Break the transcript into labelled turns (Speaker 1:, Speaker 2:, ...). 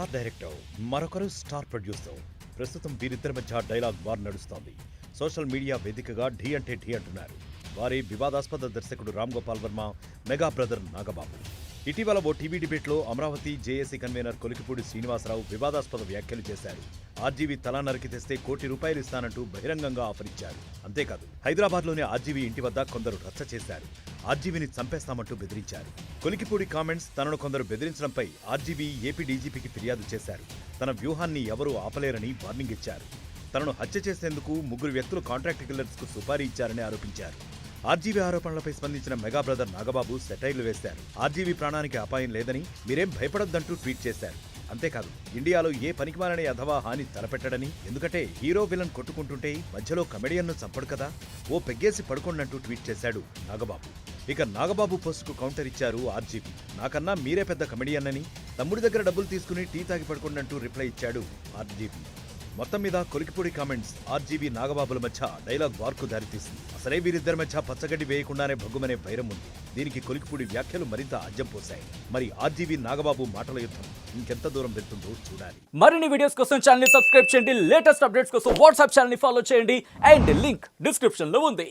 Speaker 1: Star director, మరొకరు star producer. ప్రస్తుతం వీరిద్దరి మధ్య డైలాగ్ వార్ నడుస్తోంది. సోషల్ మీడియా వేదికగా ఢీ అంటే ఢీ అంటున్నారు. వారి వివాదాస్పద దర్శకుడు రామ్ గోపాల్ వర్మ, మెగా బ్రదర్ నాగబాబు. ఇటీవల ఓ టీవీ డిబేట్లో అమరావతి జేఏసీ కన్వీనర్ కొలికిపూడి శ్రీనివాసరావు వివాదాస్పద వ్యాఖ్యలు చేశారు. ఆర్జీవీ తలా నరికి తెస్తే ₹1,00,00,000 ఇస్తానంటూ బహిరంగంగా ఆఫర్ ఇచ్చారు. అంతేకాదు, హైదరాబాద్లోని ఆర్జీవీ ఇంటి వద్ద కొందరు రచ్చ చేశారు. ఆర్జీవీని చంపేస్తామంటూ బెదిరించారు. కొలికిపూడి కామెంట్స్ తనను కొందరు బెదిరించడంపై ఆర్జీవీ ఏపీ డీజీపీకి ఫిర్యాదు చేశారు. తన వ్యూహాన్ని ఎవరూ ఆపలేరని వార్నింగ్ ఇచ్చారు. తనను హత్య చేసేందుకు 3 వ్యక్తులు కాంట్రాక్ట్ కిల్లర్స్కు సుపారీ ఇచ్చారని ఆరోపించారు. ఆర్జీవీ ఆరోపణలపై స్పందించిన మెగా బ్రదర్ నాగబాబు సెటైర్లు వేశారు. ఆర్జీవీ ప్రాణానికి అపాయం లేదని, మీరేం భయపడొద్దంటూ ట్వీట్ చేశారు. అంతేకాదు, ఇండియాలో ఏ పనికిమాలని అథవా హాని తలపెట్టడని, ఎందుకంటే హీరో విలన్ కొట్టుకుంటుంటే మధ్యలో కమెడియన్ను చంపడు కదా, ఓ పెగ్గేసి పడుకోండంటూ ట్వీట్ చేశాడు నాగబాబు. ఇక నాగబాబు పోస్టుకు కౌంటర్ ఇచ్చారు ఆర్జీవీ. నాకన్నా మీరే పెద్ద కమెడియన్ అని, తమ్ముడి దగ్గర డబ్బులు తీసుకుని టీ తాగి పడుకోండంటూ రిప్లై ఇచ్చాడు ఆర్జీవీ. మొత్తం మీద కొలికిపూడి కామెంట్స్ ఆర్జీవీ నాగబాబుల మధ్య డైలాగ్ వార్కు దారితీసింది. అసలే వీరిద్దరి మధ్య పచ్చగడ్డి వేయకుండానే భగ్గుమనే వైరం ఉంది. దీనికి కొలికిపూడి వ్యాఖ్యలు మరింత అజ్జం పోశాయి. మరి ఆర్జీవీ నాగబాబు మాటల యుద్ధం ఇంకెంత దూరం వెళ్తుందో చూడాలి.
Speaker 2: మరిన్ని వీడియోస్ కోసం ఛానల్ ని సబ్స్క్రైబ్ చేయండి. లేటెస్ట్ అప్డేట్స్ కోసం వాట్సాప్ ఛానల్ ని ఫాలో చేయండి. అండ్ లింక్ డిస్క్రిప్షన్ లో ఉంది.